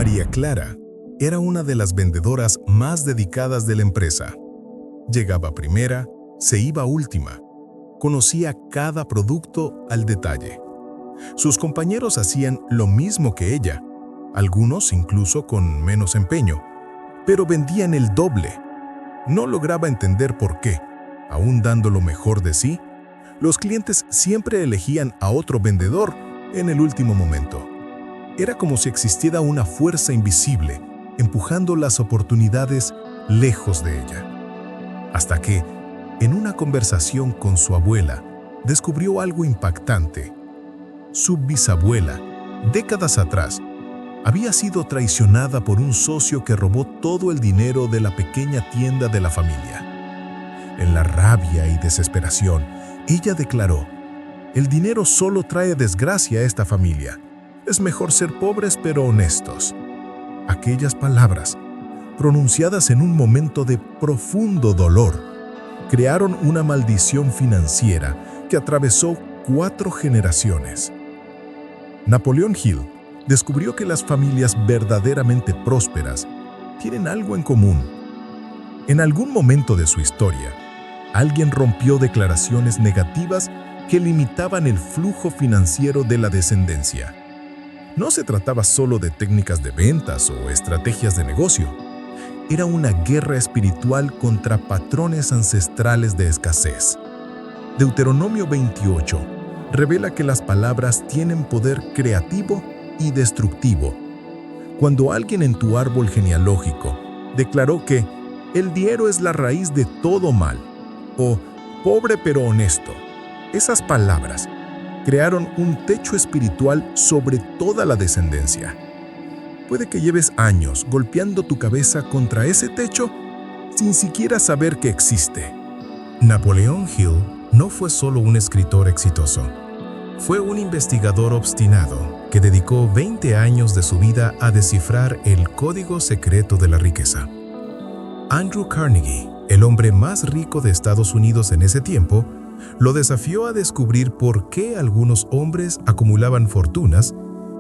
María Clara era una de las vendedoras más dedicadas de la empresa. Llegaba primera, se iba última. Conocía cada producto al detalle. Sus compañeros hacían lo mismo que ella, algunos incluso con menos empeño, pero vendían el doble. No lograba entender por qué, aún dando lo mejor de sí, los clientes siempre elegían a otro vendedor en el último momento. Era como si existiera una fuerza invisible empujando las oportunidades lejos de ella. Hasta que, en una conversación con su abuela, descubrió algo impactante. Su bisabuela, décadas atrás, había sido traicionada por un socio que robó todo el dinero de la pequeña tienda de la familia. En la rabia y desesperación, ella declaró: «El dinero solo trae desgracia a esta familia. Es mejor ser pobres pero honestos». Aquellas palabras, pronunciadas en un momento de profundo dolor, crearon una maldición financiera que atravesó 4 generaciones. Napoleon Hill descubrió que las familias verdaderamente prósperas tienen algo en común. En algún momento de su historia, alguien rompió declaraciones negativas que limitaban el flujo financiero de la descendencia. No se trataba solo de técnicas de ventas o estrategias de negocio. Era una guerra espiritual contra patrones ancestrales de escasez. Deuteronomio 28 revela que las palabras tienen poder creativo y destructivo. Cuando alguien en tu árbol genealógico declaró que el dinero es la raíz de todo mal o pobre pero honesto, esas palabras crearon un techo espiritual sobre toda la descendencia. Puede que lleves años golpeando tu cabeza contra ese techo sin siquiera saber que existe. Napoleon Hill no fue solo un escritor exitoso. Fue un investigador obstinado que dedicó 20 años de su vida a descifrar el código secreto de la riqueza. Andrew Carnegie, el hombre más rico de Estados Unidos en ese tiempo, lo desafió a descubrir por qué algunos hombres acumulaban fortunas,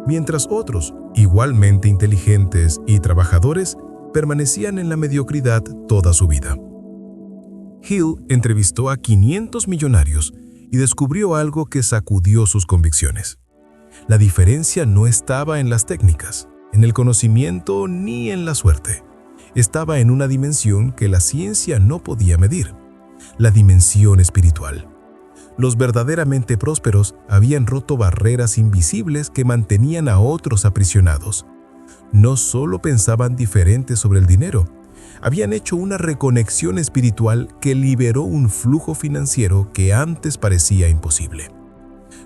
mientras otros, igualmente inteligentes y trabajadores, permanecían en la mediocridad toda su vida. Hill entrevistó a 500 millonarios y descubrió algo que sacudió sus convicciones. La diferencia no estaba en las técnicas, en el conocimiento ni en la suerte. Estaba en una dimensión que la ciencia no podía medir: la dimensión espiritual. Los verdaderamente prósperos habían roto barreras invisibles que mantenían a otros aprisionados. No solo pensaban diferente sobre el dinero, habían hecho una reconexión espiritual que liberó un flujo financiero que antes parecía imposible.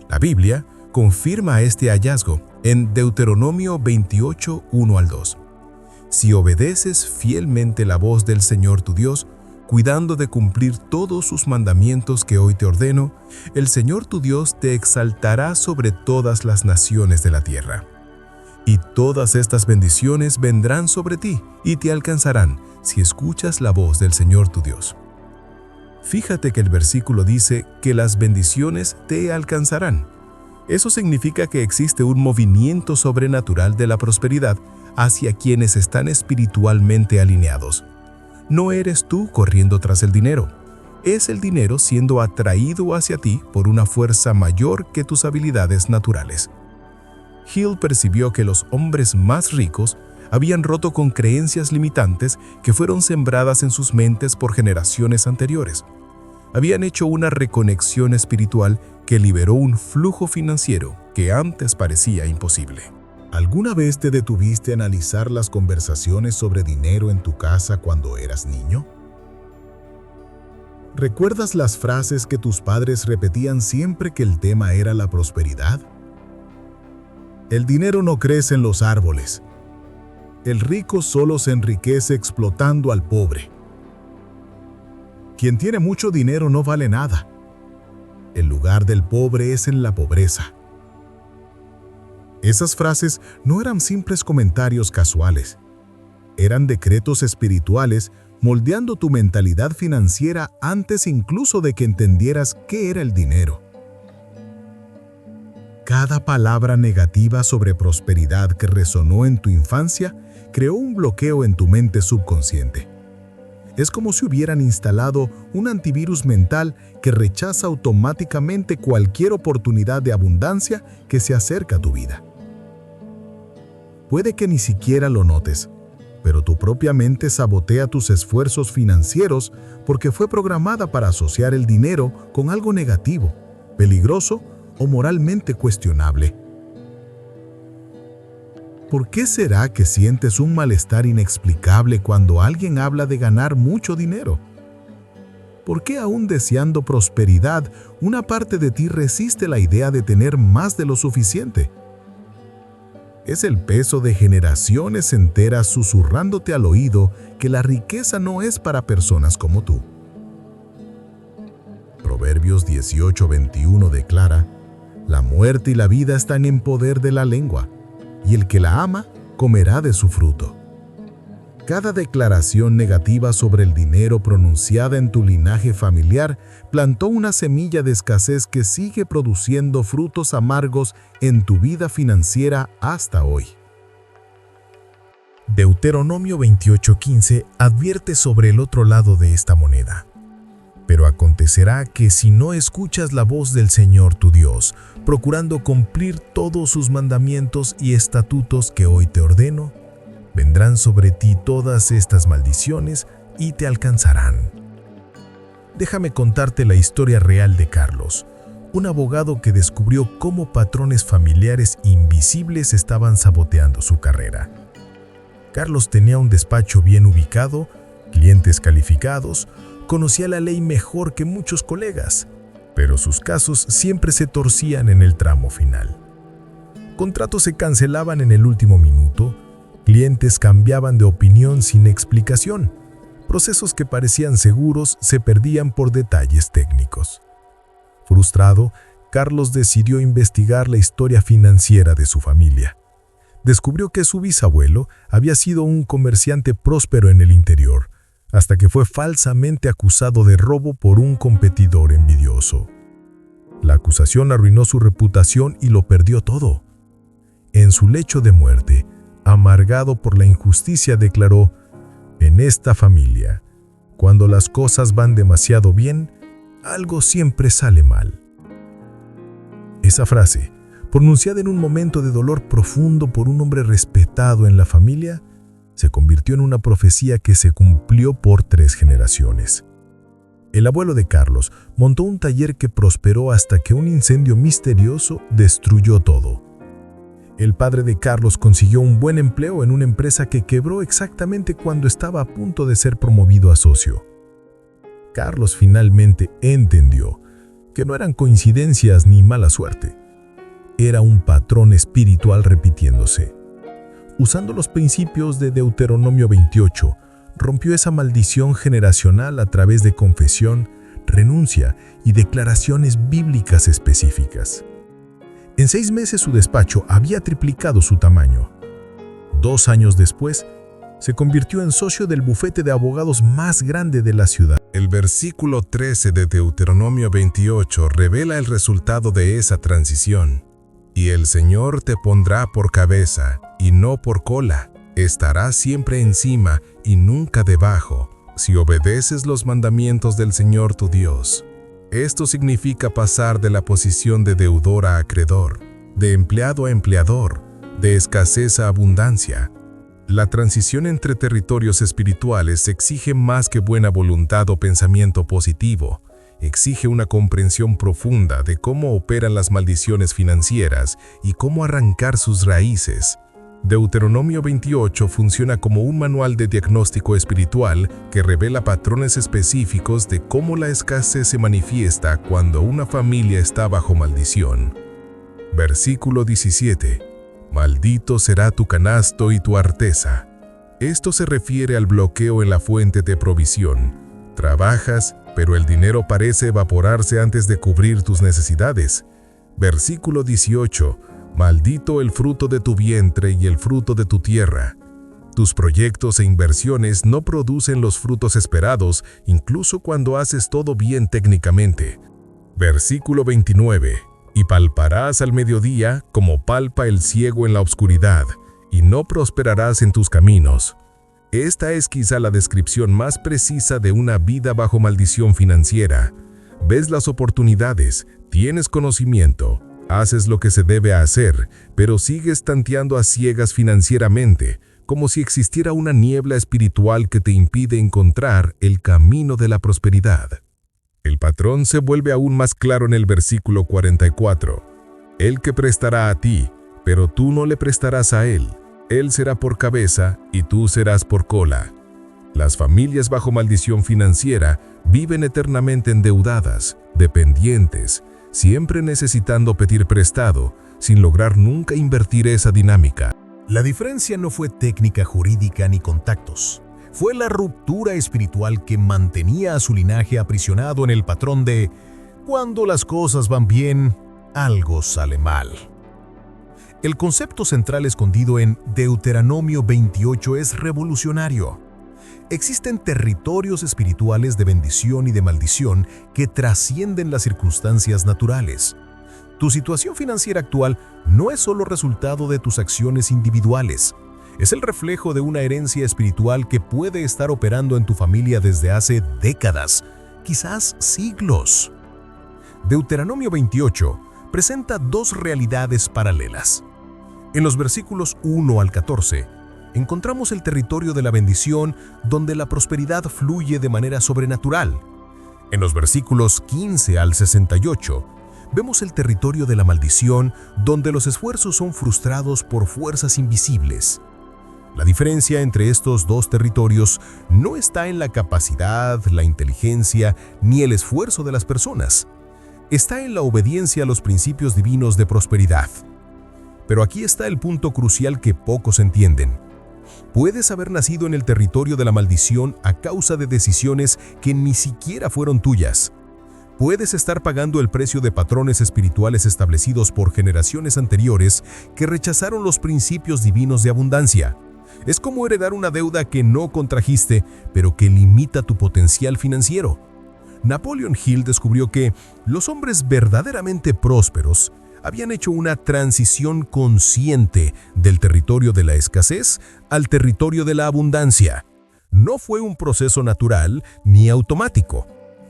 La Biblia confirma este hallazgo en Deuteronomio 28, 1 al 2. Si obedeces fielmente la voz del Señor tu Dios, cuidando de cumplir todos sus mandamientos que hoy te ordeno, el Señor tu Dios te exaltará sobre todas las naciones de la tierra. Y todas estas bendiciones vendrán sobre ti y te alcanzarán si escuchas la voz del Señor tu Dios. Fíjate que el versículo dice que las bendiciones te alcanzarán. Eso significa que existe un movimiento sobrenatural de la prosperidad hacia quienes están espiritualmente alineados. No eres tú corriendo tras el dinero. Es el dinero siendo atraído hacia ti por una fuerza mayor que tus habilidades naturales. Hill percibió que los hombres más ricos habían roto con creencias limitantes que fueron sembradas en sus mentes por generaciones anteriores. Habían hecho una reconexión espiritual que liberó un flujo financiero que antes parecía imposible. ¿Alguna vez te detuviste a analizar las conversaciones sobre dinero en tu casa cuando eras niño? ¿Recuerdas las frases que tus padres repetían siempre que el tema era la prosperidad? El dinero no crece en los árboles. El rico solo se enriquece explotando al pobre. Quien tiene mucho dinero no vale nada. El lugar del pobre es en la pobreza. Esas frases no eran simples comentarios casuales. Eran decretos espirituales moldeando tu mentalidad financiera antes incluso de que entendieras qué era el dinero. Cada palabra negativa sobre prosperidad que resonó en tu infancia creó un bloqueo en tu mente subconsciente. Es como si hubieran instalado un antivirus mental que rechaza automáticamente cualquier oportunidad de abundancia que se acerca a tu vida. Puede que ni siquiera lo notes, pero tu propia mente sabotea tus esfuerzos financieros porque fue programada para asociar el dinero con algo negativo, peligroso o moralmente cuestionable. ¿Por qué será que sientes un malestar inexplicable cuando alguien habla de ganar mucho dinero? ¿Por qué aún deseando prosperidad, una parte de ti resiste la idea de tener más de lo suficiente? Es el peso de generaciones enteras susurrándote al oído que la riqueza no es para personas como tú. Proverbios 18:21 declara: la muerte y la vida están en poder de la lengua, y el que la ama comerá de su fruto. Cada declaración negativa sobre el dinero pronunciada en tu linaje familiar plantó una semilla de escasez que sigue produciendo frutos amargos en tu vida financiera hasta hoy. Deuteronomio 28:15 advierte sobre el otro lado de esta moneda. Pero acontecerá que si no escuchas la voz del Señor tu Dios, procurando cumplir todos sus mandamientos y estatutos que hoy te ordeno, vendrán sobre ti todas estas maldiciones y te alcanzarán. Déjame contarte la historia real de Carlos, un abogado que descubrió cómo patrones familiares invisibles estaban saboteando su carrera. Carlos tenía un despacho bien ubicado, clientes calificados, conocía la ley mejor que muchos colegas, pero sus casos siempre se torcían en el tramo final. Contratos se cancelaban en el último minuto, clientes cambiaban de opinión sin explicación, procesos que parecían seguros se perdían por detalles técnicos. Frustrado, Carlos decidió investigar la historia financiera de su familia. Descubrió que su bisabuelo había sido un comerciante próspero en el interior, hasta que fue falsamente acusado de robo por un competidor envidioso. La acusación arruinó su reputación y lo perdió todo. En su lecho de muerte, amargado por la injusticia, declaró: en esta familia, cuando las cosas van demasiado bien, algo siempre sale mal. Esa frase, pronunciada en un momento de dolor profundo por un hombre respetado en la familia, se convirtió en una profecía que se cumplió por 3 generaciones. El abuelo de Carlos montó un taller que prosperó hasta que un incendio misterioso destruyó todo. El padre de Carlos consiguió un buen empleo en una empresa que quebró exactamente cuando estaba a punto de ser promovido a socio. Carlos finalmente entendió que no eran coincidencias ni mala suerte. Era un patrón espiritual repitiéndose. Usando los principios de Deuteronomio 28, rompió esa maldición generacional a través de confesión, renuncia y declaraciones bíblicas específicas. En 6 meses su despacho había triplicado su tamaño. 2 años después, se convirtió en socio del bufete de abogados más grande de la ciudad. El versículo 13 de Deuteronomio 28 revela el resultado de esa transición. Y el Señor te pondrá por cabeza y no por cola. Estarás siempre encima y nunca debajo, si obedeces los mandamientos del Señor tu Dios. Esto significa pasar de la posición de deudor a acreedor, de empleado a empleador, de escasez a abundancia. La transición entre territorios espirituales exige más que buena voluntad o pensamiento positivo. Exige una comprensión profunda de cómo operan las maldiciones financieras y cómo arrancar sus raíces. Deuteronomio 28 funciona como un manual de diagnóstico espiritual que revela patrones específicos de cómo la escasez se manifiesta cuando una familia está bajo maldición. Versículo 17. Maldito será tu canasto y tu arteza. Esto se refiere al bloqueo en la fuente de provisión. Trabajas, pero el dinero parece evaporarse antes de cubrir tus necesidades. Versículo 18. Maldito el fruto de tu vientre y el fruto de tu tierra. Tus proyectos e inversiones no producen los frutos esperados, incluso cuando haces todo bien técnicamente. Versículo 29. Y palparás al mediodía como palpa el ciego en la oscuridad, y no prosperarás en tus caminos. Esta es quizá la descripción más precisa de una vida bajo maldición financiera. Ves las oportunidades, tienes conocimiento, haces lo que se debe hacer, pero sigues tanteando a ciegas financieramente, como si existiera una niebla espiritual que te impide encontrar el camino de la prosperidad. El patrón se vuelve aún más claro en el versículo 44. El que prestará a ti, pero tú no le prestarás a él. Él será por cabeza y tú serás por cola. Las familias bajo maldición financiera viven eternamente endeudadas, dependientes, siempre necesitando pedir prestado, sin lograr nunca invertir esa dinámica. La diferencia no fue técnica jurídica ni contactos. Fue la ruptura espiritual que mantenía a su linaje aprisionado en el patrón de cuando las cosas van bien, algo sale mal. El concepto central escondido en Deuteronomio 28 es revolucionario. Existen territorios espirituales de bendición y de maldición que trascienden las circunstancias naturales. Tu situación financiera actual no es solo resultado de tus acciones individuales. Es el reflejo de una herencia espiritual que puede estar operando en tu familia desde hace décadas, quizás siglos. Deuteronomio 28 presenta dos realidades paralelas. En los versículos 1 al 14, encontramos el territorio de la bendición donde la prosperidad fluye de manera sobrenatural. En los versículos 15 al 68, vemos el territorio de la maldición donde los esfuerzos son frustrados por fuerzas invisibles. La diferencia entre estos dos territorios no está en la capacidad, la inteligencia ni el esfuerzo de las personas. Está en la obediencia a los principios divinos de prosperidad. Pero aquí está el punto crucial que pocos entienden. Puedes haber nacido en el territorio de la maldición a causa de decisiones que ni siquiera fueron tuyas. Puedes estar pagando el precio de patrones espirituales establecidos por generaciones anteriores que rechazaron los principios divinos de abundancia. Es como heredar una deuda que no contrajiste, pero que limita tu potencial financiero. Napoleon Hill descubrió que los hombres verdaderamente prósperos habían hecho una transición consciente del territorio de la escasez al territorio de la abundancia. No fue un proceso natural ni automático.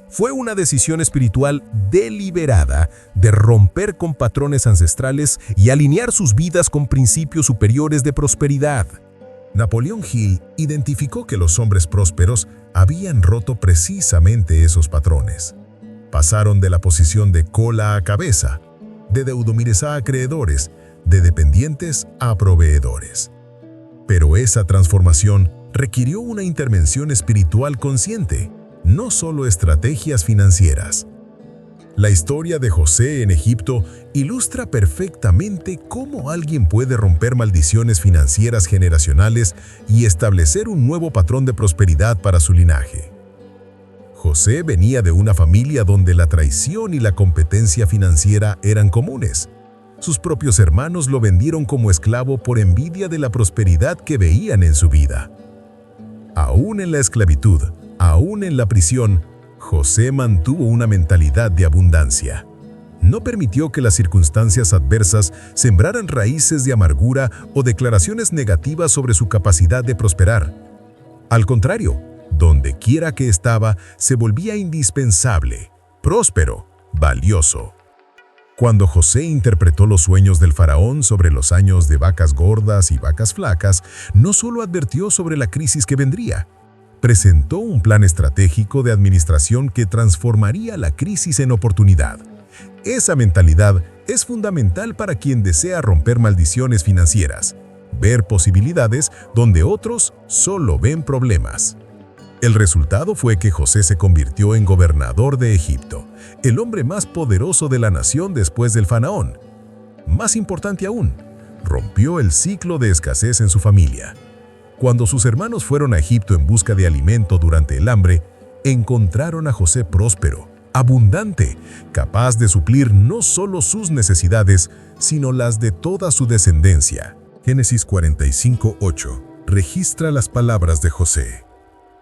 Fue una decisión espiritual deliberada de romper con patrones ancestrales y alinear sus vidas con principios superiores de prosperidad. Napoleon Hill identificó que los hombres prósperos habían roto precisamente esos patrones. Pasaron de la posición de cola a cabeza, de deudomiles a acreedores, de dependientes a proveedores. Pero esa transformación requirió una intervención espiritual consciente, no solo estrategias financieras. La historia de José en Egipto ilustra perfectamente cómo alguien puede romper maldiciones financieras generacionales y establecer un nuevo patrón de prosperidad para su linaje. José venía de una familia donde la traición y la competencia financiera eran comunes. Sus propios hermanos lo vendieron como esclavo por envidia de la prosperidad que veían en su vida. Aún en la esclavitud, aún en la prisión, José mantuvo una mentalidad de abundancia. No permitió que las circunstancias adversas sembraran raíces de amargura o declaraciones negativas sobre su capacidad de prosperar. Al contrario, donde quiera que estaba, se volvía indispensable, próspero, valioso. Cuando José interpretó los sueños del faraón sobre los años de vacas gordas y vacas flacas, no solo advirtió sobre la crisis que vendría, presentó un plan estratégico de administración que transformaría la crisis en oportunidad. Esa mentalidad es fundamental para quien desea romper maldiciones financieras, ver posibilidades donde otros solo ven problemas. El resultado fue que José se convirtió en gobernador de Egipto, el hombre más poderoso de la nación después del faraón. Más importante aún, rompió el ciclo de escasez en su familia. Cuando sus hermanos fueron a Egipto en busca de alimento durante el hambre, encontraron a José próspero, abundante, capaz de suplir no solo sus necesidades, sino las de toda su descendencia. Génesis 45:8 registra las palabras de José.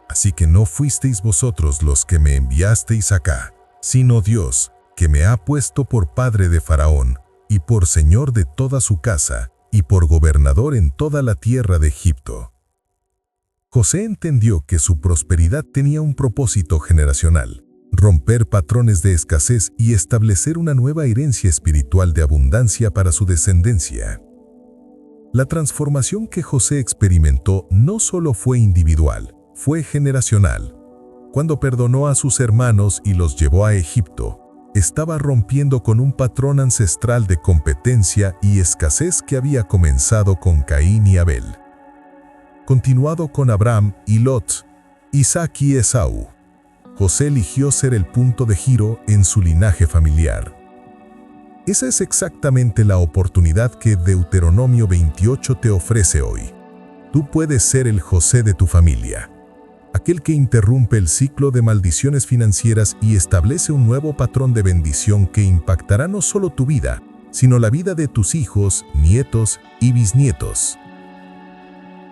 Así que no fuisteis vosotros los que me enviasteis acá, sino Dios, que me ha puesto por padre de Faraón, y por señor de toda su casa, y por gobernador en toda la tierra de Egipto. José entendió que su prosperidad tenía un propósito generacional: romper patrones de escasez y establecer una nueva herencia espiritual de abundancia para su descendencia. La transformación que José experimentó no solo fue individual, fue generacional. Cuando perdonó a sus hermanos y los llevó a Egipto, estaba rompiendo con un patrón ancestral de competencia y escasez que había comenzado con Caín y Abel, continuado con Abraham y Lot, Isaac y Esaú. José eligió ser el punto de giro en su linaje familiar. Esa es exactamente la oportunidad que Deuteronomio 28 te ofrece hoy. Tú puedes ser el José de tu familia, aquel que interrumpe el ciclo de maldiciones financieras y establece un nuevo patrón de bendición que impactará no solo tu vida, sino la vida de tus hijos, nietos y bisnietos.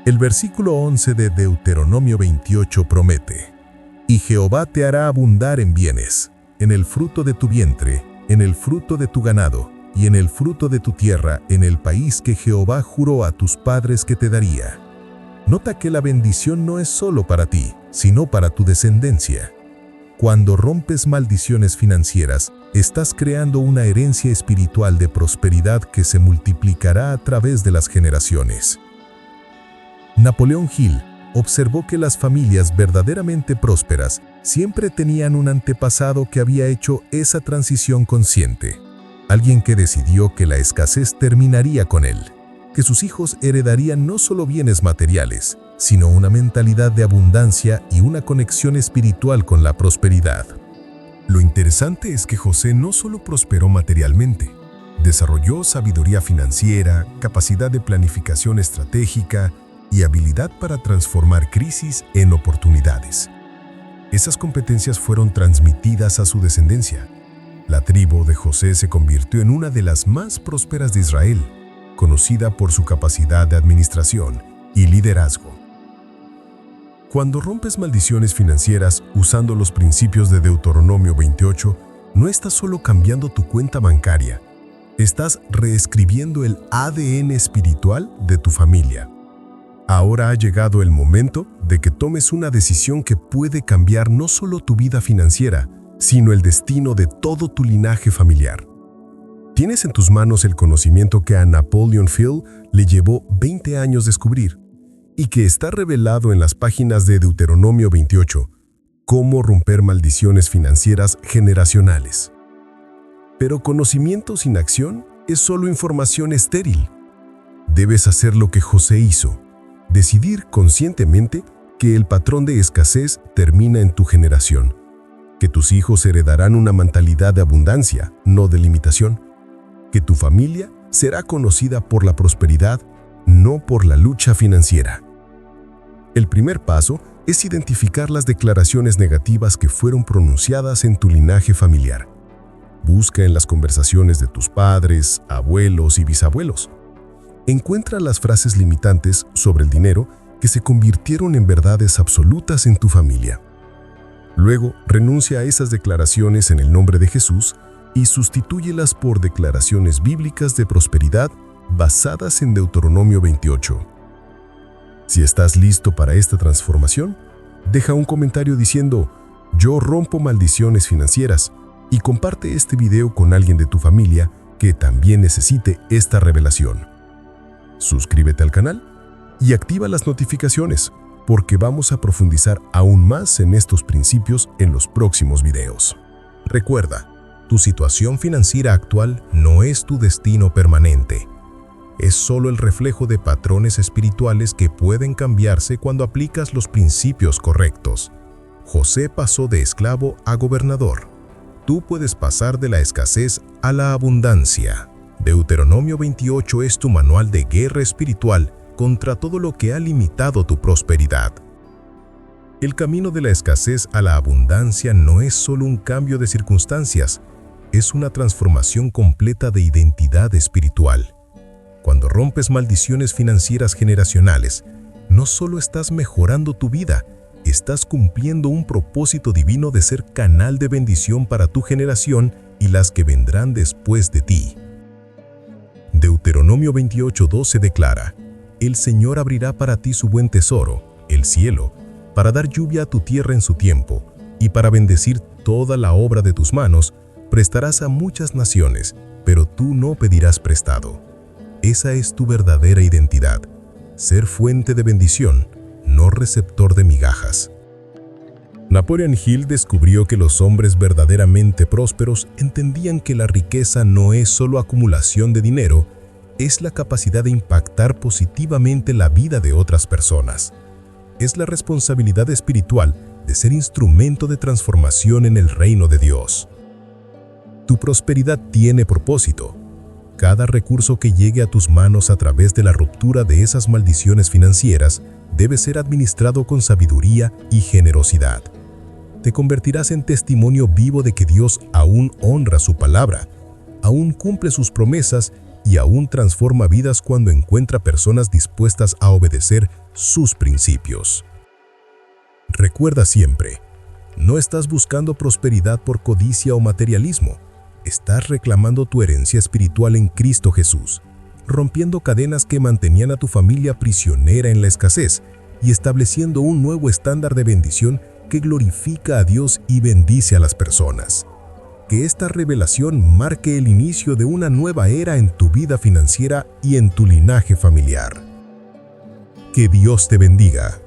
El versículo 11 de Deuteronomio 28 promete: «Y Jehová te hará abundar en bienes, en el fruto de tu vientre, en el fruto de tu ganado, y en el fruto de tu tierra, en el país que Jehová juró a tus padres que te daría». Nota que la bendición no es solo para ti, sino para tu descendencia. Cuando rompes maldiciones financieras, estás creando una herencia espiritual de prosperidad que se multiplicará a través de las generaciones. Napoleón Hill observó que las familias verdaderamente prósperas siempre tenían un antepasado que había hecho esa transición consciente. Alguien que decidió que la escasez terminaría con él, que sus hijos heredarían no solo bienes materiales, sino una mentalidad de abundancia y una conexión espiritual con la prosperidad. Lo interesante es que José no solo prosperó materialmente, desarrolló sabiduría financiera, capacidad de planificación estratégica y habilidad para transformar crisis en oportunidades. Esas competencias fueron transmitidas a su descendencia. La tribu de José se convirtió en una de las más prósperas de Israel, conocida por su capacidad de administración y liderazgo. Cuando rompes maldiciones financieras usando los principios de Deuteronomio 28, no estás solo cambiando tu cuenta bancaria, estás reescribiendo el ADN espiritual de tu familia. Ahora ha llegado el momento de que tomes una decisión que puede cambiar no solo tu vida financiera, sino el destino de todo tu linaje familiar. Tienes en tus manos el conocimiento que a Napoleon Hill le llevó 20 años descubrir y que está revelado en las páginas de Deuteronomio 28, cómo romper maldiciones financieras generacionales. Pero conocimiento sin acción es solo información estéril. Debes hacer lo que José hizo: decidir conscientemente que el patrón de escasez termina en tu generación, que tus hijos heredarán una mentalidad de abundancia, no de limitación, que tu familia será conocida por la prosperidad, no por la lucha financiera. El primer paso es identificar las declaraciones negativas que fueron pronunciadas en tu linaje familiar. Busca en las conversaciones de tus padres, abuelos y bisabuelos. Encuentra las frases limitantes sobre el dinero que se convirtieron en verdades absolutas en tu familia. Luego, renuncia a esas declaraciones en el nombre de Jesús y sustitúyelas por declaraciones bíblicas de prosperidad basadas en Deuteronomio 28. Si estás listo para esta transformación, deja un comentario diciendo: «Yo rompo maldiciones financieras», y comparte este video con alguien de tu familia que también necesite esta revelación. Suscríbete al canal y activa las notificaciones, porque vamos a profundizar aún más en estos principios en los próximos videos. Recuerda, tu situación financiera actual no es tu destino permanente. Es solo el reflejo de patrones espirituales que pueden cambiarse cuando aplicas los principios correctos. José pasó de esclavo a gobernador. Tú puedes pasar de la escasez a la abundancia. Deuteronomio 28 es tu manual de guerra espiritual contra todo lo que ha limitado tu prosperidad. El camino de la escasez a la abundancia no es solo un cambio de circunstancias, es una transformación completa de identidad espiritual. Cuando rompes maldiciones financieras generacionales, no solo estás mejorando tu vida, estás cumpliendo un propósito divino de ser canal de bendición para tu generación y las que vendrán después de ti. Deuteronomio 28:12 declara: El Señor abrirá para ti su buen tesoro, el cielo, para dar lluvia a tu tierra en su tiempo, y para bendecir toda la obra de tus manos. Prestarás a muchas naciones, pero tú no pedirás prestado. Esa es tu verdadera identidad: ser fuente de bendición, no receptor de migajas. Napoleon Hill descubrió que los hombres verdaderamente prósperos entendían que la riqueza no es solo acumulación de dinero, es la capacidad de impactar positivamente la vida de otras personas. Es la responsabilidad espiritual de ser instrumento de transformación en el reino de Dios. Tu prosperidad tiene propósito. Cada recurso que llegue a tus manos a través de la ruptura de esas maldiciones financieras debe ser administrado con sabiduría y generosidad. Te convertirás en testimonio vivo de que Dios aún honra su palabra, aún cumple sus promesas y aún transforma vidas cuando encuentra personas dispuestas a obedecer sus principios. Recuerda siempre, no estás buscando prosperidad por codicia o materialismo. Estás reclamando tu herencia espiritual en Cristo Jesús, rompiendo cadenas que mantenían a tu familia prisionera en la escasez y estableciendo un nuevo estándar de bendición que glorifica a Dios y bendice a las personas. Que esta revelación marque el inicio de una nueva era en tu vida financiera y en tu linaje familiar. Que Dios te bendiga.